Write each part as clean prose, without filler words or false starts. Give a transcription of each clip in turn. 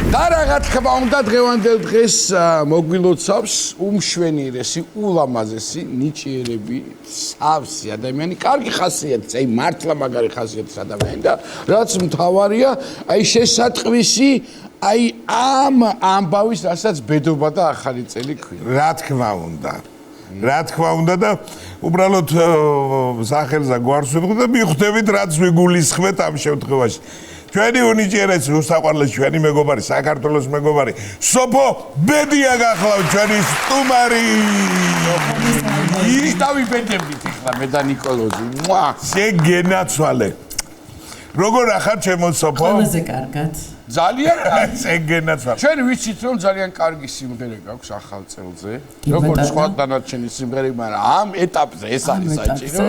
და რა თქმა უნდა დღევანდელ დღეს მოგვილოცავს უმშვენიერესი, ულამაზესი, ნიჭიერები, სავსე ადამიანი, კარგი ხასიათის, აი მართლა მაგარი ხასიათის ადამიანი და რაც მთავარია, აი შესატყვისი, აი ამ ამბავის, რასაც ბედობა და ახალი წელი ქვია. რა თქმა უნდა და უბრალოდ სახელზე გვარს ვიდგოთ და მიხვდებით რაც ვიგულისხმეთ ამ შემთხვევაში. ჩვენი უნიჭიერესი უსაყვარლესი ჩვენი მეგობარი, საქართველოს მეგობარი, სოფო ბედია გახლავთ ჩვენი სტუმარი. ის დავიბედებით ახლა მე და ნიკოლოზი. შეგენაცვალე. როგორ ახარ ჩემო სოფო? ყველაზე კარგად. ძალიან კარგი. შეგენაცვალე. ჩვენ ვიცით რომ ძალიან კარგი სიმღერა გაქვს ახალ წელზე. როგორც სხვა დანარჩენი სიმღერები, მაგრამ ამ ეტაპზე ეს არის საჭირო.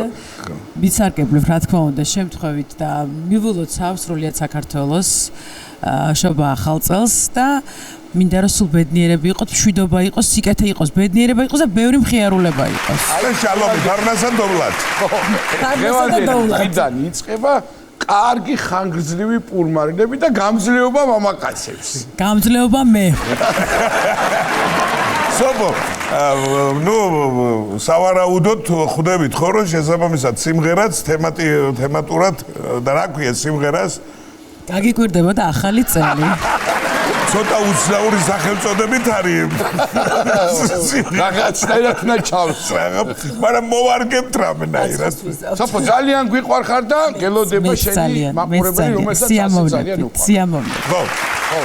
ვიცარგებლებ რა თქმა უნდა შემთხვევით და მივულოცავ სრულიად საქართველოს შობა ახალ წელს და მინდა რომ სულ ბედნიერები იყოს, მშვიდობა იყოს, სიკეთე იყოს, ბედნიერება იყოს და ბევრი მხიარულება იყოს. აი შალომი, ფარნასა დოვლად. დღიდან იწყება კარგი ხანგრძლივი პურმარინები და გამძლეობა მამაკაცებს. გამძლეობა მე. სოფო, სავარაუდოდ ხვდებით ხო რომ შესაბამისად სიმღერაც თემატურად და რა ქვია სიმღერას გაგიკვირდება და ახალი წელი. ცოტა უცნაური სახელწოდებით არის. რაღაცნაირად უნდა ჩავსრა. მაგრამ მოვარგებთ რამენაირად. სოფო ძალიან გვიყვარხარ და გელოდება შენი მაყურებელი რომელსაც ძალიან უყვარს. სიამოვნებით. ხო. ხო.